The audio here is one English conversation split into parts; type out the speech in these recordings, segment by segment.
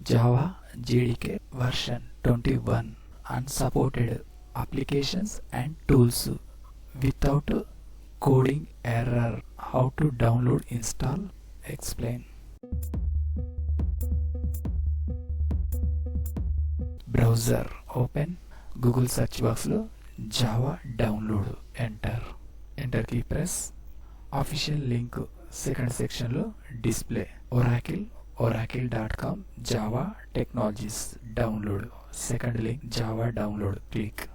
Java JDK version 21 unsupported applications and tools without coding error. How to download, install, explain. Browser open, Google search box lo Java download, enter key press. Official link second section lo display. oracle.com Java technologies download, second link Java download, click.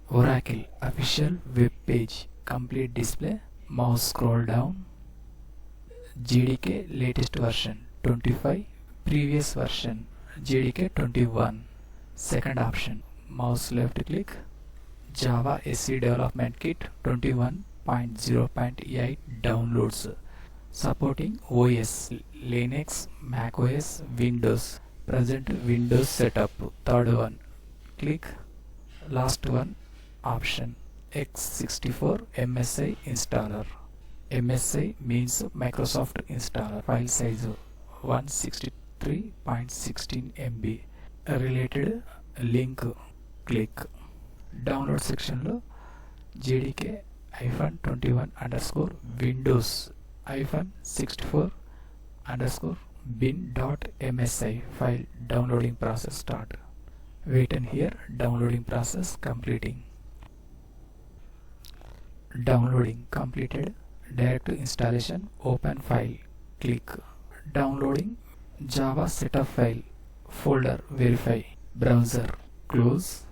Oracle official web page complete display. Mouse scroll down. JDK latest version 25, previous version JDK 21. Second option, mouse left click. Java SC Development Kit 21.0.8 downloads, supporting OS, Linux, Mac OS, Windows. Present Windows setup. Third one, click. Last one option, x64 MSI installer. MSI means Microsoft installer. File size 163.16 MB. Related link, click. Download section lo JDK-21 underscore Windows -64 underscore bin.msi file downloading process start. Wait and hear downloading process completing. Downloading completed. Direct to installation. Open file, click. Downloading Java setup file folder, verify. Browser close.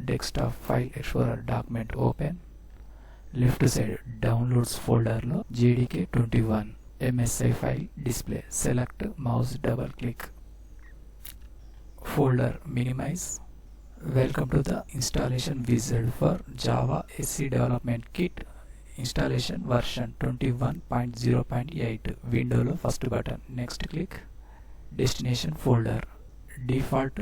Desktop file explorer document open. Left side downloads folder lo JDK21 MSI file display. Select, mouse double click. Folder minimize. Welcome to the installation wizard for Java SC Development Kit installation version 21.0.8. window lo first button. Next click. Destination folder. Default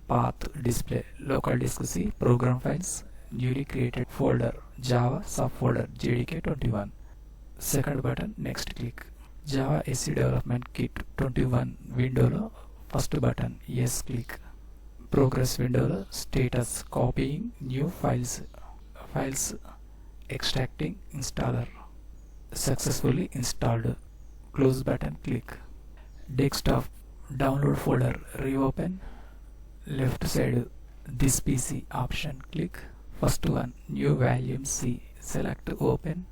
path display. Local disk C. Program files. Newly created folder Java subfolder JDK21. Second button. Next click. Java SC Development Kit 21 window lo first button. Yes click. Progress window lo status. Copying new files. Extracting installer. Successfully installed. Close button. Click. Desktop download folder reopen. Left side this PC option, click. First one, new volume C, select open.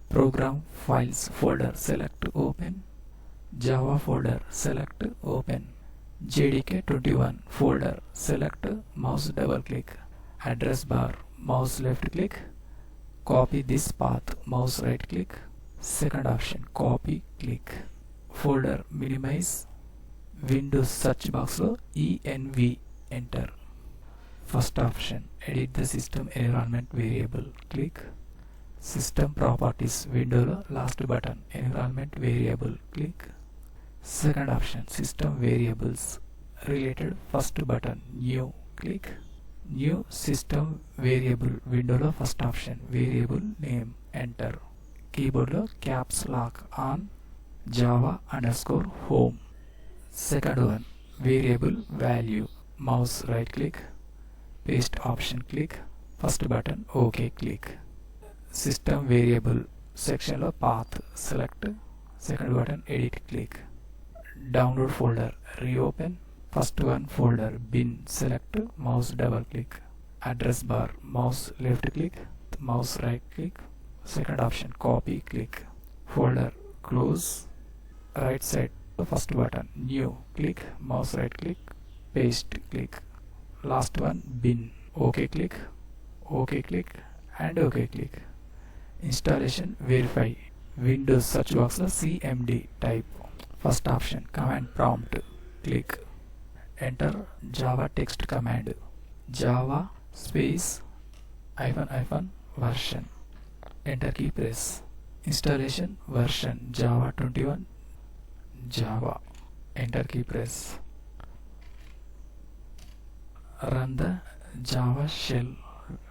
Program files folder, select open. Java folder, select open. JDK21 folder, select, mouse double click. Address bar, mouse left click. Copy this path, mouse right click. Second option, copy, click. Folder minimize. Windows search box lo env, enter. First option, edit the system environment variable, click. System properties window lo last button, environment variable, click. Second option, system variables related, first button, new, click. New system variable window lo first option, variable name, enter. Keyboard lo caps lock on Java underscore home. Second one, variable value, mouse right click. Paste option, click. First button, OK, click. System variable section lo path, select. Second button, edit, click. Download folder reopen. First one folder bin, select, mouse double click. Address bar, mouse left click, mouse right click. Second option, copy, click. Folder close. Right side first button, new, click, mouse right click, paste, click. Last one, bin, OK click, OK click, and OK click. Installation verify. Windows search box lo CMD type. First option, command prompt, click. Enter Java text command, Java space -- version. Enter key press. Installation version Java 21 Java. Enter key press. Run the Java shell.